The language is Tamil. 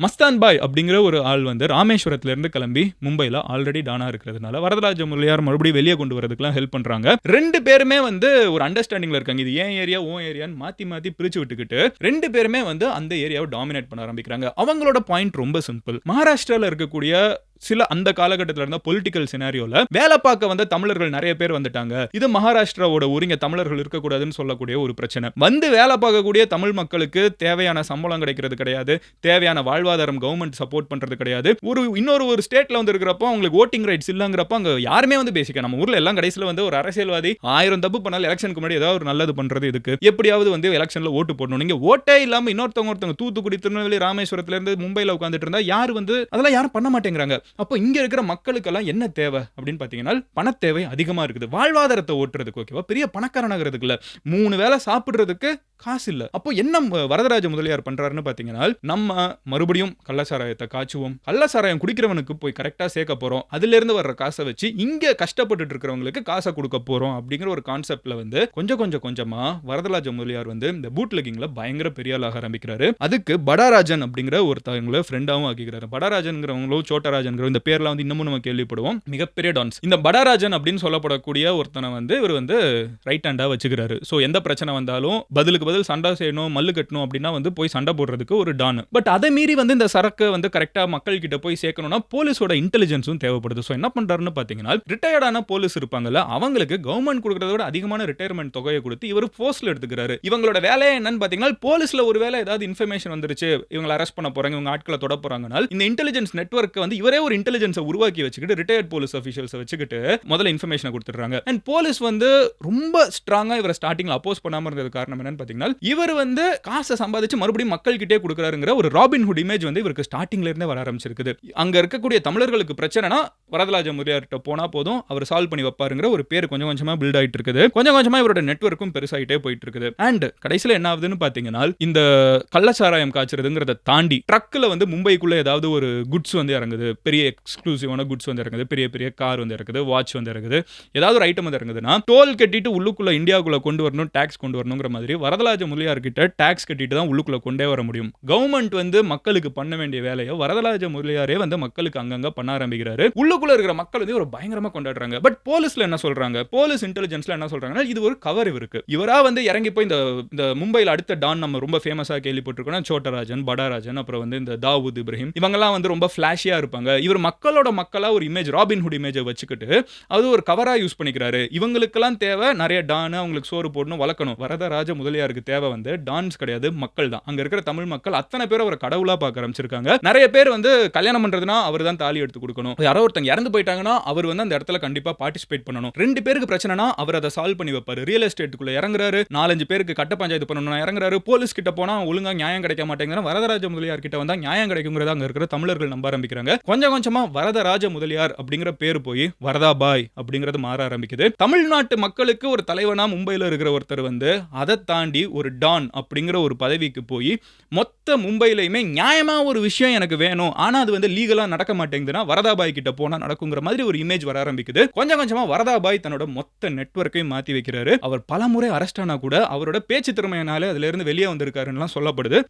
மஸ்தான் பாய் அப்படிங்கிற ஒரு ஆள் வந்து ராமேஸ்வரத்துல இருந்து கிளம்பி மும்பைல ஆல்ரெடி டானா இருக்கிறதுனால வரதராஜ முதலியார் மறுபடியும் வெளியே கொண்டு வரதுக்குலாம் ஹெல்ப் பண்றாங்க. ரெண்டு பேருமே வந்து ஒரு அண்டர்ஸ்டாண்டிங்ல இருக்காங்க. இது ஏன் ஏரியா ஓன் ஏரியான்னு மாத்தி மாத்தி பிரிச்சு விட்டுக்கிட்டு ரெண்டு பேருமே வந்து அந்த ஏரியாவை டாமினேட் பண்ண ஆரம்பிக்கிறாங்க. அவங்களோட பாயிண்ட் ரொம்ப சிம்பிள். மகாராஷ்டிரால இருக்கக்கூடிய சில அந்த காலகட்டத்தில் இருந்த பொலிட்டிக்கல் சினாரியோல வேலை பார்க்க வந்த தமிழர்கள் நிறைய பேர் வந்துட்டாங்க. இது மகாராஷ்டிராவோட ஊரிங்க தமிழர்கள் இருக்கக்கூடாதுன்னு சொல்லக்கூடிய ஒரு பிரச்சனை. வந்து வேலை பார்க்கக்கூடிய தமிழ் மக்களுக்கு தேவையான சம்பளம் கிடைக்கிறது கிடையாது, தேவையான வாழ்வாதாரம் கவர்மெண்ட் சப்போர்ட் பண்றது கிடையாது. இன்னொரு ஸ்டேட்ல வந்து இருக்கிறப்போ அவங்களுக்கு ஓட்டிங் ரைட்ஸ் இல்லங்கிறப்ப அங்க யாருமே வந்து பேசிக்க நம்ம ஊர்ல எல்லாம் கடைசியில் வந்து ஒரு அரசியல்வாதி 1000 தப்பு பண்ணாலும் எலெக்ஷனுக்கு முன்னாடி ஏதாவது ஒரு நல்லது பண்றது இதுக்கு எப்படியாவது வந்து எலெக்ஷன்ல ஓட்டு போடணும். நீங்க ஓட்டே இல்லாம இன்னொருத்தவங்க தூத்துக்குடி, திருநெல்வேலி, ராமேஸ்வரத்துல இருந்து மும்பைல உட்கார்ந்துட்டு இருந்தா யார் வந்து அதெல்லாம் யாரும் பண்ண மாட்டேங்கிறாங்க. அப்போ இங்க இருக்கிற மக்களுக்கெல்லாம் என்ன தேவை அப்படின்னு பாத்தீங்கன்னா பண தேவை அதிகமா இருக்குது. வாழ்வாதாரத்தை ஓட்டுறதுக்கு ஓகேவா பெரிய பணக்காரனாகிறதுக்கு இல்ல, 3 வேளை சாப்பிடுறதுக்கு காசு இல்ல. அப்போ என்ன வரதராஜ முதலியார் பண்றாருன்னு பாத்தீங்கன்னா நம்ம மறுபடியும் கள்ளசாராயத்தை காய்ச்சுவோம், கள்ளசாராயம் குடிக்கிறவனுக்கு போய் கரெக்டா சேர்க்க போறோம், அதுல இருந்து வர்ற காசை வச்சு இங்க கஷ்டப்பட்டு இருக்கிறவங்களுக்கு காசை கொடுக்க போறோம் அப்படிங்கிற ஒரு கான்செப்ட்ல வந்து கொஞ்சமா வரதராஜ முதலியார் வந்து இந்த பூட்லெக்கிங்ல பயங்கர பெரிய ஆளாக ஆரம்பிக்கிறாரு. அதுக்கு படாராஜன் அப்படிங்கிற ஒருத்தவங்களை ஃப்ரெண்டாவும் ஆக்கிக்கிறாரு. படாராஜன்ங்கிறவங்களோ சோட்டராஜன் இந்த பேர்லாம் வந்து இன்னமும் நம்ம கேள்விப்படுவோம். மிகப்பெரிய டான்ஸ். இந்த படாராஜன் அப்படின்னு சொல்லப்படக்கூடிய ஒருத்தனை வந்து இவர் வந்து ரைட் ஹேண்டா வச்சுக்கிறாரு. சோ எந்த பிரச்சனை வந்தாலும் பதிலுக்கு பதில் சண்டை செய்யணும், மல்லு கட்டணும் அப்படின்னா வந்து போய் சண்டை போடுறதுக்கு ஒரு டான். பட் அதை மீறி வந்து இந்த சரக்கு வந்து கரெக்டா மக்கள் கிட்ட போய் சேர்க்கணும்னா போலீஸோட இன்டெலிஜென்ஸும் தேவைப்படுது. சோ என்ன பண்றாருன்னு பாத்தீங்கன்னா ரிட்டையர்டான போலீஸ் இருப்பாங்கல்ல அவங்களுக்கு கவர்மெண்ட் கொடுக்கறத விட அதிகமான ரிட்டையர்மெண்ட் தொகையை கொடுத்து இவர் போஸ்ட்ல எடுத்துக்கிறாரு. இவங்களோட வேலையே என்னன்னு பாத்தீங்கன்னா போலீஸ்ல ஒரு வேலை ஏதாவது இன்ஃபர்மேஷன் வந்துருச்சு, இவங்களை அரெஸ்ட் பண்ண போறாங்க, இவங்க ஆட்களை தொட போறாங்கன்னா இந்த இன்டெலிஜென்ஸ் நெட்வொர்க் வந்து இவரே ஒரு இன்டெலிஜென்ஸை உருவாக்கி வச்சுக்கிட்டு ரிட்டையர்ட் போலீஸ் ஆஃபீஷியல்ஸை வச்சுக்கிட்டு முதல்ல இன்ஃபர்மேஷனை கொடுத்துறாங்க. அண்ட் போலீஸ் வந்து ரொம்ப ஸ்ட்ராங்கா இவரை ஸ்டார்டிங்ல அப்போஸ் பண்ணாம இருந்தது காரணம் என்னன்னு பாத்தீங்கன்னா இவர் வந்து காசை சம்பாதிச்சு மறுபடியும் மக்கள் கிட்டே கொடுக்கறாருங்கிற ஒரு ராபின்ஹுட் இமேஜ் வந்து இவருக்கு ஸ்டார்டிங்ல இருந்தே வர ஆரம்பிச்சிருக்குது. அங்க இருக்கக்கூடிய தமிழர்களுக்கு பிரச்சனைனா வரதராஜ முதலியார்ட்ட போனா போதும் அவர் சால்வ் பண்ணி வைப்பாருங்கிற ஒரு பேர் கொஞ்சம் கொஞ்சமா பில்ட் ஆயிட்டு இருக்குது. கொஞ்சம் கொஞ்சமா இவரோட நெட்வொர்க்கும் பெருசாயிட்டே போயிட்டு இருக்குது. அண்ட் கடைசியில என்ன ஆகுதுன்னு பாத்தீங்கன்னா இந்த கள்ளச்சாராயம் காய்ச்சறதுங்கிறத தாண்டி ட்ரக்ல வந்து மும்பைக்குள்ள ஏதாவது ஒரு குட்ஸ் வந்து இறங்குது, பெரிய எக்ஸ்க்ளூசிவான குட்ஸ் வந்து இறங்குது, பெரிய பெரிய கார் வந்து இறக்குது, வாட்ச் வந்து இறங்குது, ஏதாவது ஒரு ஐட்டம் வந்து இறங்குதுன்னா டோல் கட்டிட்டு உள்ளுக்குள்ள இந்தியாவுக்குள்ள கொண்டு வரணும், டாக்ஸ் கொண்டு வரணுங்கிற மாதிரி வரதராஜ முதலியார் கிட்ட டாக்ஸ் கட்டிட்டு தான் உள்ளுக்குள்ள கொண்டே வர முடியும். கவர்மெண்ட் வந்து மக்களுக்கு பண்ண வேண்டிய வேலையை வரதராஜ முதலியாரே வந்து மக்களுக்கு அங்கங்க பண்ண ஆரம்பிக்கிறாரு. உள்ளுக்குள்ள இருக்கிற மக்கள் வந்து ஒரு பயங்கரமா கொண்டாடுறாங்க. பட் போலீஸ்ல என்ன சொல்றாங்க, போலீஸ் இன்டெலிஜென்ஸ்ல என்ன சொல்றாங்கன்னா இது ஒரு கவர் இருக்கு. இவரா வந்து இறங்கி போய் இந்த மும்பைல அடுத்த டான் நம்ம ரொம்ப ஃபேமஸா கேள்விப்பட்டிருக்கோம், சோட்டராஜன், படாராஜன், அப்புறம் வந்து இந்த தாவூத் இப்ராஹிம், இவங்கெல்லாம் வந்து ரொம்ப ஃபிளாஷியா இருப்பாங்க. இவர் மக்களோட மக்களா ஒரு இமேஜ் ராபின்ஹுட் இமேஜை வச்சுக்கிட்டு அது ஒரு கவரா யூஸ் பண்ணிக்கிறாரு. இவங்களுக்கெல்லாம் தேவை நிறைய டான், அவங்களுக்கு சோறு போடணும், வளர்க்கணும். வரதராஜ முதலியாருக்கு தேவை வந்து டான்ஸ் கிடையாது, மக்கள் தான். அங்க இருக்கிற தமிழ் மக்கள் அத்தனை பேர் அவரை கடவுளா பார்க்க ஆரம்பிச்சிருக்காங்க. நிறைய பேர் வந்து கல்யாணம் பண்றதுனா அவர் தான் தாலி எடுத்து கொடுக்கணும், யாரோ ஒருத்தங்க இறந்து போயிட்டாங்கன்னா அவர் வந்து அந்த இடத்துல கண்டிப்பா பார்ட்டிசிபேட் பண்ணணும். 2 பேருக்கு பிரச்சனைனா அவர் அதை சால்வ் பண்ணி வைப்பாரு. ரியல் எஸ்டேட்டுக்குள்ள இறங்குறாரு, 4-5 பேருக்கு கட்ட பஞ்சாயத்து பண்ணணும் இறங்குறாரு. போலீஸ் கிட்ட போனா ஒழுங்கா நியாயம் கிடைக்க மாட்டேங்கிற வரதராஜ முதலியார் கிட்ட வந்தா நியாயம் கிடைக்குங்கிறத அங்க இருக்கிற தமிழர்கள் நம்ப ஆரம்பிக்கிறாங்க. கொஞ்சம் கொஞ்சமா வரதராஜ முதலியார் அப்படிங்கிற பேர் போய் வரதாபாய் அப்படிங்கிறது மாற ஆரம்பிக்குது. தமிழ்நாட்டு மக்களுக்கு ஒரு தலைவனா மும்பைல இருக்கிற ஒருத்தர் வந்து அதை தாண்டி ஒரு டான் அப்படிங்கிற ஒரு பதவிக்கு போய் மொத்த மும்பையிலுமே நியாயமா ஒரு விஷயம் எனக்கு வேணும், ஆனா அது வந்து லீகலா நடக்க மாட்டேங்குதுன்னா வரதாபாய் கிட்ட போனா நடக்குங்கிற மாதிரி ஒரு இமேஜ் வர ஆரம்பிக்குது. கொஞ்சம் கொஞ்சமா வரதாபாய் தன்னோட மொத்த நெட்வொர்க்கையும் மாத்தி வைக்கிறாரு. அவர் பல முறை அரெஸ்ட் ஆனா கூட அவரோட பேச்சு திறமையினால அதுல இருந்து வெளியே வந்திருக்காருன்னு சொல்லப்படுது.